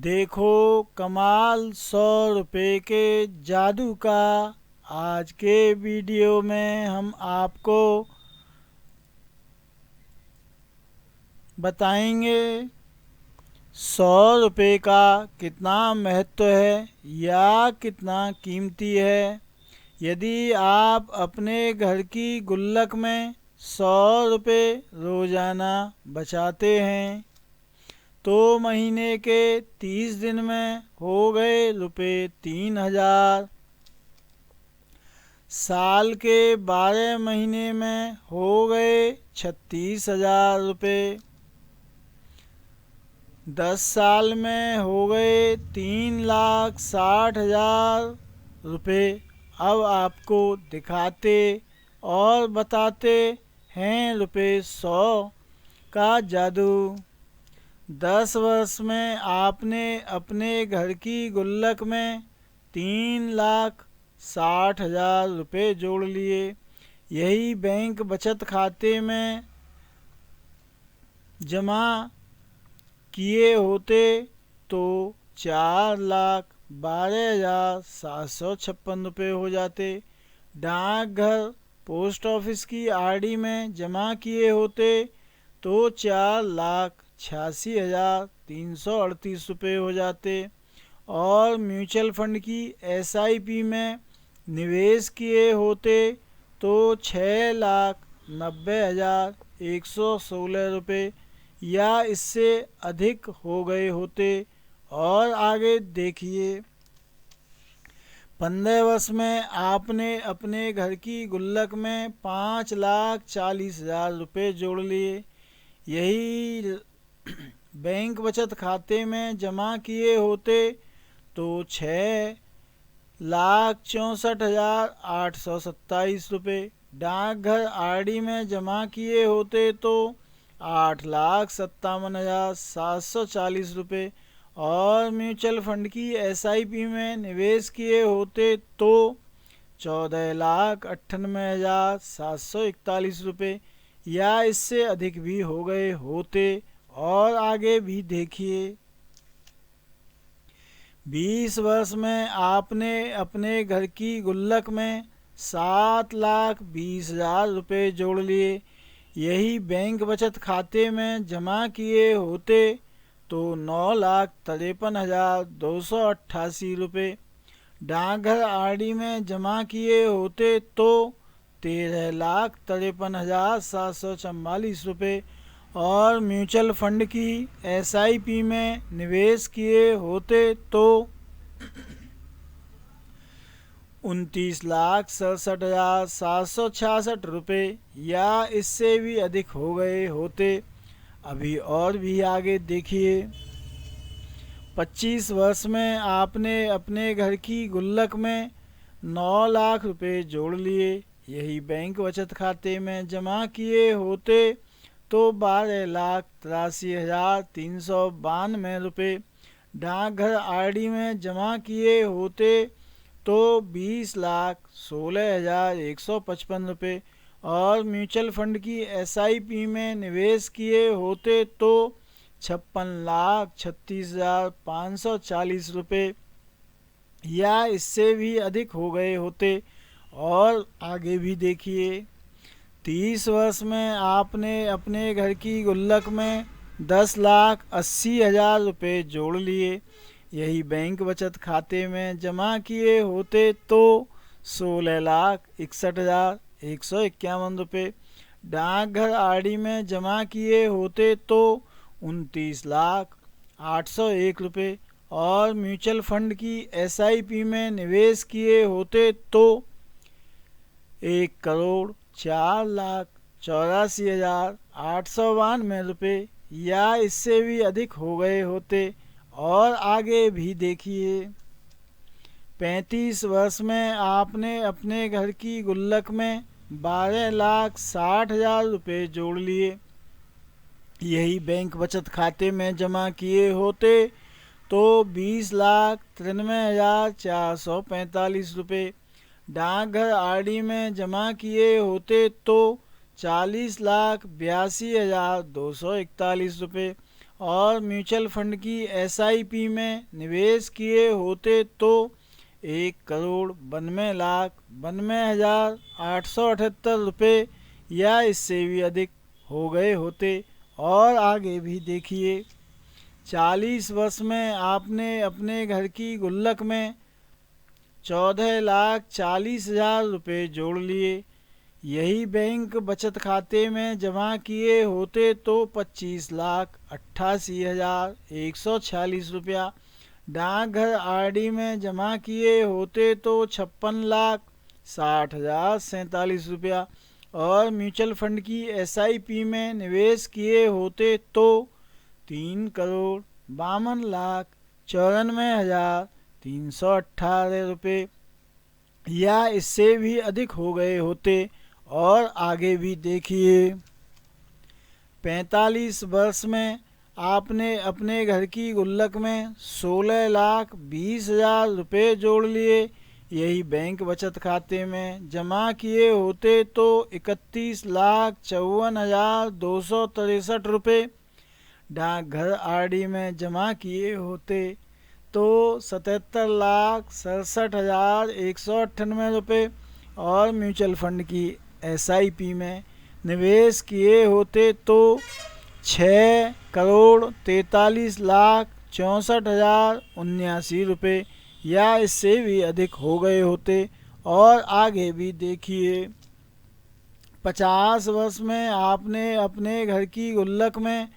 देखो कमाल 100 रुपये के जादू का। आज के वीडियो में हम आपको बताएंगे 100 रुपये का कितना महत्व है या कितना कीमती है। यदि आप अपने घर की गुल्लक में 100 रुपये रोज़ाना बचाते हैं तो महीने के 30 दिन में हो गए रुपये 3000। साल के 12 महीने में हो गए 36,000 रुपये। 10 साल में हो गए 3,60,000 रुपये। अब आपको दिखाते और बताते हैं रुपये 100 का जादू। 10 वर्ष में आपने अपने घर की गुल्लक में 3,60,000 रुपये जोड़ लिए। यही बैंक बचत खाते में जमा किए होते तो 4,12,756 रुपये हो जाते। डाकघर पोस्ट ऑफिस की आरडी में जमा किए होते तो 4,86,338 रुपये हो जाते। और म्यूचुअल फंड की एसआईपी में निवेश किए होते तो 6,90,116 रुपये या इससे अधिक हो गए होते। और आगे देखिए, 15 वर्ष में आपने अपने घर की गुल्लक में 5,40,000 रुपये जोड़ लिए। यही बैंक बचत खाते में जमा किए होते तो 6,64,827 रुपये। डाकघर आरडी में जमा किए होते तो 8,57,740 रुपये। और म्यूचुअल फंड की एसआईपी में निवेश किए होते तो 14,98,741 रुपये या इससे अधिक भी हो गए होते। और आगे भी देखिए, 20 वर्ष में आपने अपने घर की गुल्लक में 7,20,000 रुपये जोड़ लिए। यही बैंक बचत खाते में जमा किए होते तो 9,53,288 रुपये। डाकघर आरडी में जमा किए होते तो 13,53,744 रुपये। और म्यूचुअल फंड की एसआईपी में निवेश किए होते तो 29,67,766 रुपये या इससे भी अधिक हो गए होते। अभी और भी आगे देखिए, 25 वर्ष में आपने अपने घर की गुल्लक में 9,00,000 रुपये जोड़ लिए। यही बैंक बचत खाते में जमा किए होते तो 12,83,392 रुपये। डाकघर आरडी में जमा किए होते तो 20,16,155 रुपये। और म्यूचुअल फंड की एसआईपी में निवेश किए होते तो 56,36,540 रुपये या इससे भी अधिक हो गए होते। और आगे भी देखिए, 30 वर्ष में आपने अपने घर की गुल्लक में 10,80,000 रुपये जोड़ लिए। यही बैंक बचत खाते में जमा किए होते तो 16,61,151 रुपये। डाकघर आरडी में जमा किए होते तो 29,801 रुपये। और म्यूचुअल फंड की एसआईपी में निवेश किए होते तो 1,04,84,892 या इससे भी अधिक हो गए होते। और आगे भी देखिए, 35 वर्ष में आपने अपने घर की गुल्लक में 12,60,000 रुपये जोड़ लिए। यही बैंक बचत खाते में जमा किए होते तो 20,93,445 रुपये। डाकघर आरडी में जमा किए होते तो 40,82,241 रुपये। और म्यूचुअल फंड की एसआईपी में निवेश किए होते तो 1,92,92,878 रुपये या इससे भी अधिक हो गए होते। और आगे भी देखिए, 40 वर्ष में आपने अपने घर की गुल्लक में 14,40,000 रुपये जोड़ लिए। यही बैंक बचत खाते में जमा किए होते तो 25,88,146 रुपया, डाकघर आरडी में जमा किए होते तो 56,60,47 रुपया और म्यूचुअल फंड की एसआईपी में निवेश किए होते तो 3,52,94,318 रुपये या इससे भी अधिक हो गए होते। और आगे भी देखिए, 45 वर्ष में आपने अपने घर की गुल्लक में 16,20,000 रुपये जोड़ लिए। यही बैंक बचत खाते में जमा किए होते तो 31,54,263 रुपये, डाकघर आरडी में जमा किए होते तो 77,67,198 रुपये और म्यूचुअल फंड की एसआईपी में निवेश किए होते तो 6,43,64,079 रुपये या इससे भी अधिक हो गए होते। और आगे भी देखिए, 50 वर्ष में आपने अपने घर की गुल्लक में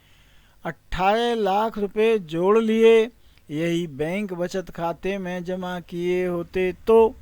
18 लाख रुपये जोड़ लिए। यही बैंक बचत खाते में जमा किए होते तो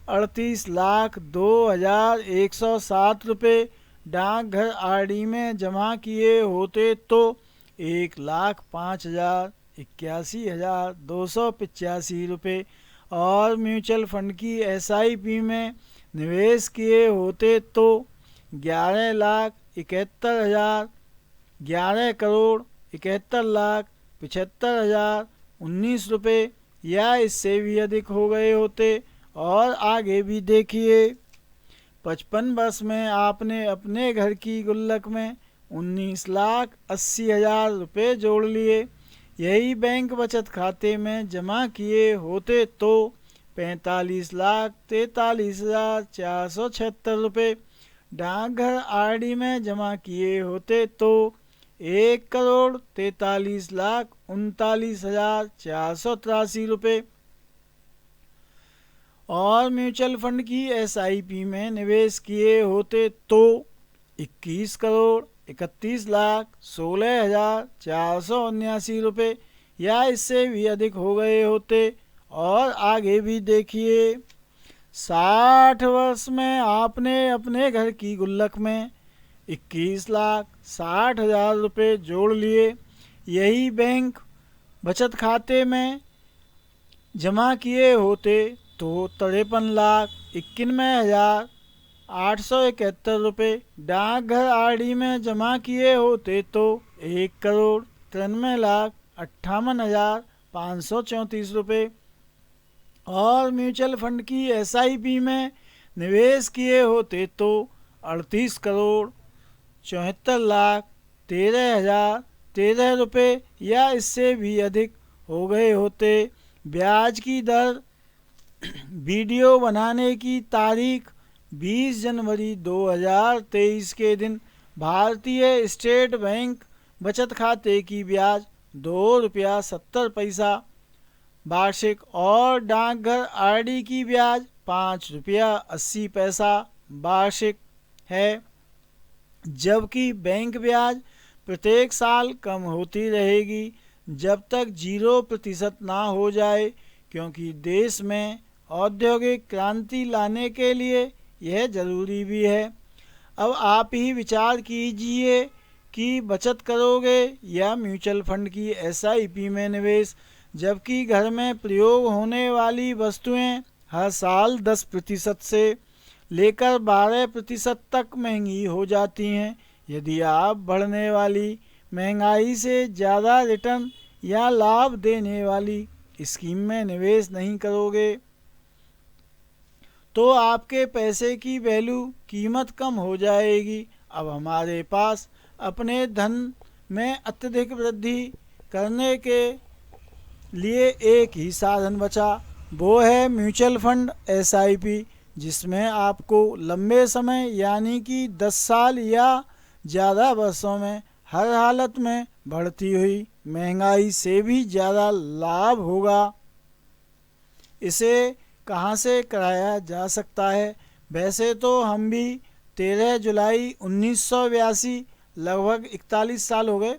38,02,107 रुपये, डाकघर आरडी में जमा किए होते तो 1,05,81,285 रुपये और म्यूचुअल फंड की एसआईपी में निवेश किए होते तो 11,71,75,19 रुपये या इससे भी अधिक हो गए होते। और आगे भी देखिए, 55 वर्ष में आपने अपने घर की गुल्लक में 19,80,000 रुपये जोड़ लिए। यही बैंक बचत खाते में जमा किए होते तो 45,43,476 रुपये, डाकघर आरडी में जमा किए होते तो 1,43,39,483 रुपये और म्यूचुअल फंड की एसआईपी में निवेश किए होते तो 21,31,16,479 रुपये या इससे भी अधिक हो गए होते। और आगे भी देखिए, 60 वर्ष में आपने अपने घर की गुल्लक में 21,60,000 रुपये जोड़ लिए। यही बैंक बचत खाते में जमा किए होते तो 53,91,871 रुपये, डाकघर आरडी में जमा किए होते तो 1,93,58,534 रुपये और म्यूचुअल फंड की एसआईपी में निवेश किए होते तो 38,74,13,013 रुपये या इससे भी अधिक हो गए होते। ब्याज की दर वीडियो बनाने की तारीख 20 जनवरी 2023 के दिन भारतीय स्टेट बैंक बचत खाते की ब्याज 2 रुपया 70 पैसा वार्षिक और डाकघर आरडी की ब्याज 5 रुपया 80 पैसा वार्षिक है, जबकि बैंक ब्याज प्रत्येक साल कम होती रहेगी जब तक 0% ना हो जाए, क्योंकि देश में औद्योगिक क्रांति लाने के लिए यह ज़रूरी भी है। अब आप ही विचार कीजिए कि बचत करोगे या म्यूचुअल फंड की एसआईपी में निवेश, जबकि घर में प्रयोग होने वाली वस्तुएं हर साल 10% से लेकर 12% तक महंगी हो जाती हैं। यदि आप बढ़ने वाली महंगाई से ज़्यादा रिटर्न या लाभ देने वाली स्कीम में निवेश नहीं करोगे तो आपके पैसे की वैल्यू कीमत कम हो जाएगी। अब हमारे पास अपने धन में अत्यधिक वृद्धि करने के लिए एक ही साधन बचा, वो है म्यूचुअल फंड SIP, जिसमें आपको लंबे समय यानी कि 10 साल या ज़्यादा वर्षों में हर हालत में बढ़ती हुई महंगाई से भी ज़्यादा लाभ होगा। इसे कहाँ से कराया जा सकता है? वैसे तो हम भी 13 जुलाई 1982, लगभग 41 साल हो गए,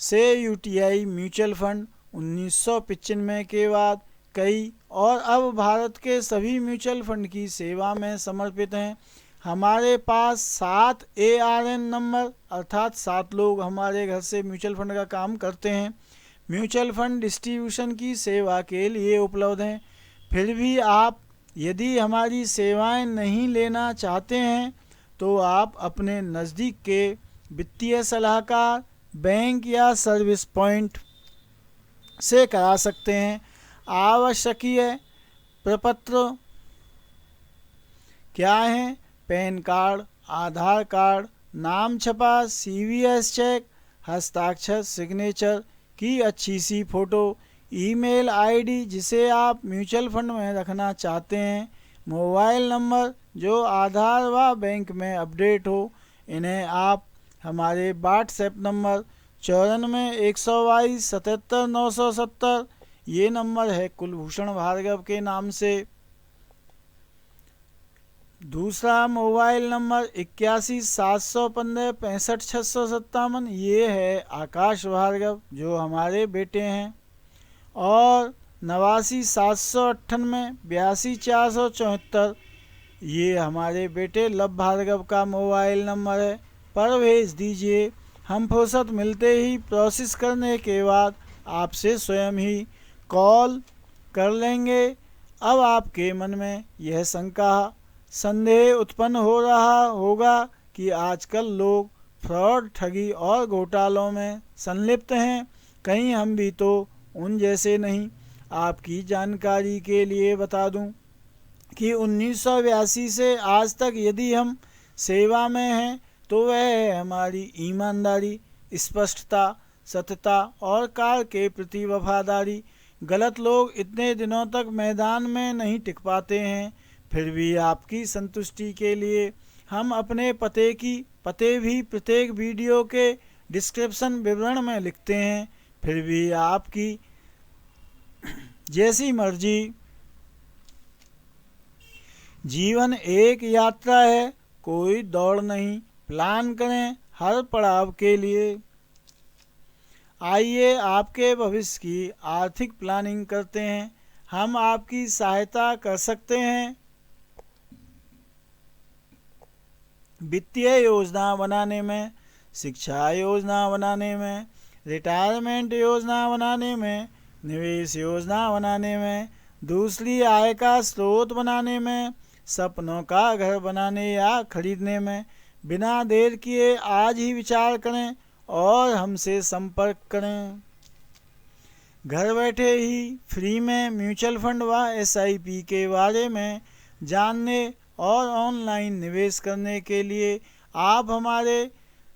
से UTI म्यूचुअल फंड 1995 के बाद कई और अब भारत के सभी म्यूचुअल फंड की सेवा में समर्पित हैं। हमारे पास 7 ARN नंबर अर्थात 7 लोग हमारे घर से म्यूचुअल फंड का काम करते हैं, म्यूचुअल फंड डिस्ट्रीब्यूशन की सेवा के लिए उपलब्ध हैं। फिर भी आप यदि हमारी सेवाएं नहीं लेना चाहते हैं तो आप अपने नज़दीक के वित्तीय सलाहकार, बैंक या सर्विस पॉइंट से करा सकते हैं। आवश्यकीय प्रपत्र क्या हैं? पैन कार्ड, आधार कार्ड, नाम छपा CVS चेक, हस्ताक्षर सिग्नेचर की अच्छी सी फ़ोटो, ईमेल ID जिसे आप म्यूचुअल फंड में रखना चाहते हैं, मोबाइल नंबर जो आधार व बैंक में अपडेट हो। इन्हें आप हमारे व्हाट्सएप नंबर 94 122 77 970, ये नंबर है कुलभूषण भार्गव के नाम से। दूसरा मोबाइल नंबर 81 715 65 657, ये है आकाश भार्गव जो हमारे बेटे हैं। और 89 798 82 474, ये हमारे बेटे लव भार्गव का मोबाइल नंबर है, पर भेज दीजिए। हम फुर्सत मिलते ही प्रोसेस करने के बाद आपसे स्वयं ही कॉल कर लेंगे। अब आपके मन में यह शंका संदेह उत्पन्न हो रहा होगा कि आजकल लोग फ्रॉड, ठगी और घोटालों में संलिप्त हैं, कहीं हम भी तो उन जैसे नहीं। आपकी जानकारी के लिए बता दूं कि 1982 से आज तक यदि हम सेवा में हैं तो वह है हमारी ईमानदारी, स्पष्टता, सत्यता और कार्य के प्रति वफादारी। गलत लोग इतने दिनों तक मैदान में नहीं टिक पाते हैं। फिर भी आपकी संतुष्टि के लिए हम अपने पते भी प्रत्येक वीडियो के डिस्क्रिप्शन विवरण में लिखते हैं। फिर भी आपकी जैसी मर्जी। जीवन एक यात्रा है, कोई दौड़ नहीं। प्लान करें हर पड़ाव के लिए। आइए आपके भविष्य की आर्थिक प्लानिंग करते हैं। हम आपकी सहायता कर सकते हैं वित्तीय योजना बनाने में, शिक्षा योजना बनाने में, रिटायरमेंट योजना बनाने में, निवेश योजना बनाने में, दूसरी आय का स्रोत बनाने में, सपनों का घर बनाने या खरीदने में। बिना देर किए आज ही विचार करें और हमसे संपर्क करें। घर बैठे ही फ्री में म्यूचुअल फंड व SIP के बारे में जानने और ऑनलाइन निवेश करने के लिए आप हमारे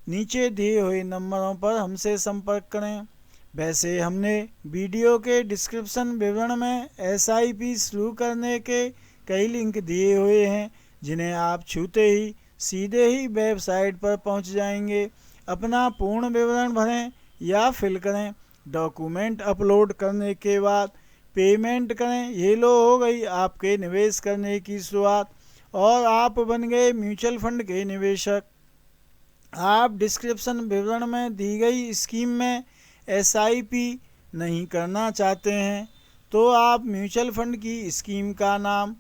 नीचे दिए हुए नंबरों पर हमसे संपर्क करें। वैसे हमने वीडियो के डिस्क्रिप्शन विवरण में SIP शुरू करने के कई लिंक दिए हुए हैं, जिन्हें आप छूते ही सीधे ही वेबसाइट पर पहुंच जाएंगे। अपना पूर्ण विवरण भरें या फिल करें। डॉक्यूमेंट अपलोड करने के बाद पेमेंट करें। ये लो हो गई आपके निवेश करने की शुरुआत और आप बन गए म्यूचुअल फंड के निवेशक। आप डिस्क्रिप्शन विवरण में दी गई स्कीम में SIP नहीं करना चाहते हैं तो आप म्यूचुअल फंड की स्कीम का नाम,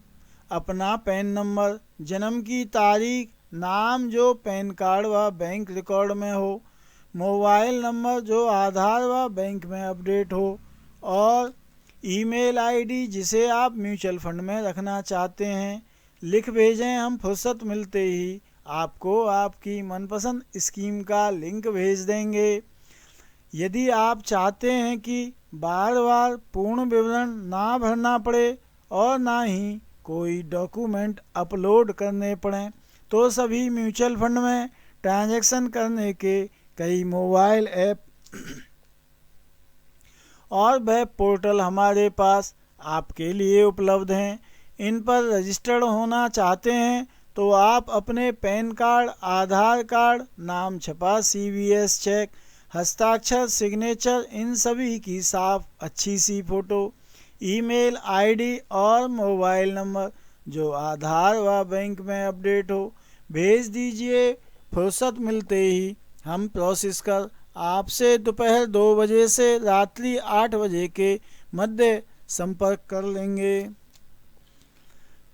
अपना पैन नंबर, जन्म की तारीख, नाम जो पैन कार्ड व बैंक रिकॉर्ड में हो, मोबाइल नंबर जो आधार व बैंक में अपडेट हो और ईमेल ID जिसे आप म्यूचुअल फंड में रखना चाहते हैं लिख भेजें। हम फुर्सत मिलते ही आपको आपकी मनपसंद स्कीम का लिंक भेज देंगे। यदि आप चाहते हैं कि बार बार पूर्ण विवरण ना भरना पड़े और ना ही कोई डॉक्यूमेंट अपलोड करने पड़ें तो सभी म्यूचुअल फंड में ट्रांजैक्शन करने के कई मोबाइल ऐप और वेब पोर्टल हमारे पास आपके लिए उपलब्ध हैं। इन पर रजिस्टर्ड होना चाहते हैं तो आप अपने पैन कार्ड, आधार कार्ड, नाम छपा, CVS चेक, हस्ताक्षर, सिग्नेचर, इन सभी की साफ अच्छी सी फ़ोटो, ईमेल आईडी और मोबाइल नंबर जो आधार व बैंक में अपडेट हो भेज दीजिए। फुर्सत मिलते ही हम प्रोसेस कर आपसे दोपहर 2 बजे से रात्रि 8 बजे के मध्य संपर्क कर लेंगे।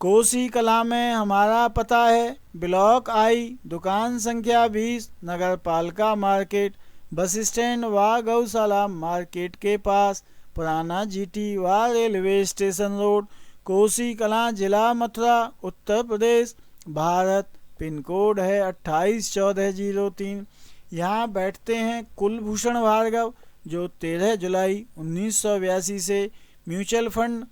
कोसी कला में हमारा पता है, ब्लॉक I, दुकान संख्या 20, नगर पालिका मार्केट, बस स्टैंड व गौशाला मार्केट के पास, पुराना GT व रेलवे स्टेशन रोड, कोसी कला, जिला मथुरा, उत्तर प्रदेश, भारत। पिन कोड है 281403। यहाँ बैठते हैं कुलभूषण भार्गव जो 13 जुलाई 1982 से म्यूचुअल फंड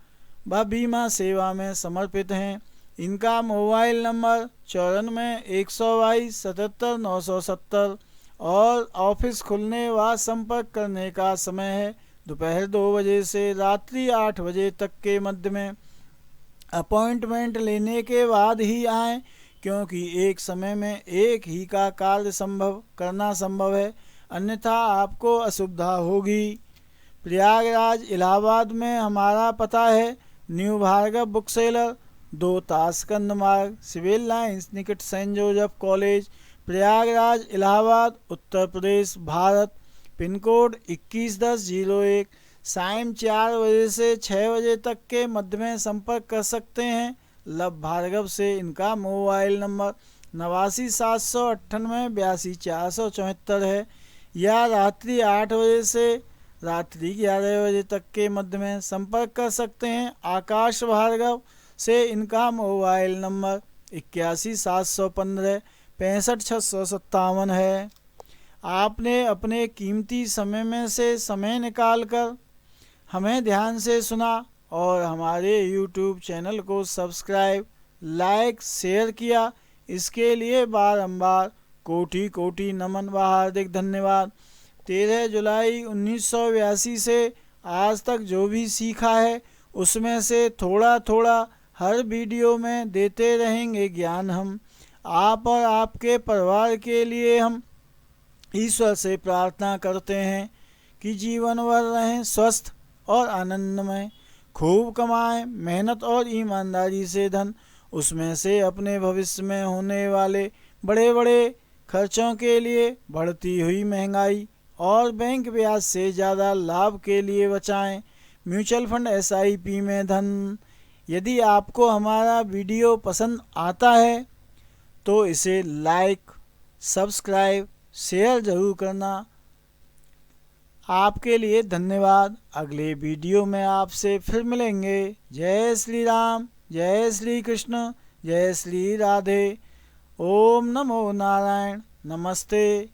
व बीमा सेवा में समर्पित हैं। इनका मोबाइल नंबर 94-122-77-970 और ऑफिस खुलने व संपर्क करने का समय है दोपहर 2 बजे से रात्रि 8 बजे तक के मध्य में। अपॉइंटमेंट लेने के बाद ही आएँ क्योंकि एक समय में एक ही का कार्य करना संभव है, अन्यथा आपको असुविधा होगी। प्रयागराज इलाहाबाद में हमारा पता है, new Bhargav book seller, 2 Tashkent Marg, civil lines निकट Saint Joseph college, Prayagraj Allahabad, Uttar Pradesh, Bharat. Pin code 211001। शाम 4 बजे से 6 बजे तक के मध्य में संपर्क कर सकते हैं लव भार्गव से। इनका मोबाइल नंबर 89-798-82-474 है या रात्रि 8 बजे से रात्रि 11 बजे तक के मध्य में संपर्क कर सकते हैं आकाश भार्गव से। इनका मोबाइल नंबर 81-715-65-657 है। आपने अपने कीमती समय में से समय निकालकर हमें ध्यान से सुना और हमारे YouTube चैनल को सब्सक्राइब, लाइक, शेयर किया, इसके लिए बारंबार कोटि कोटि नमन व हार्दिक धन्यवाद। 13 जुलाई 1982 से आज तक जो भी सीखा है उसमें से थोड़ा थोड़ा हर वीडियो में देते रहेंगे ज्ञान हम। आप और आपके परिवार के लिए हम ईश्वर से प्रार्थना करते हैं कि जीवन भर रहें स्वस्थ और आनंदमय, खूब कमाएं, मेहनत और ईमानदारी से धन, उसमें से अपने भविष्य में होने वाले बड़े बड़े खर्चों के लिए, बढ़ती हुई महंगाई और बैंक ब्याज से ज़्यादा लाभ के लिए बचाएं। म्यूचुअल फंड SIP में धन। यदि आपको हमारा वीडियो पसंद आता है तो इसे लाइक, सब्सक्राइब, शेयर ज़रूर करना। आपके लिए धन्यवाद। अगले वीडियो में आपसे फिर मिलेंगे। जय श्री राम, जय श्री कृष्ण, जय श्री राधे। ओम नमो नारायण। नमस्ते।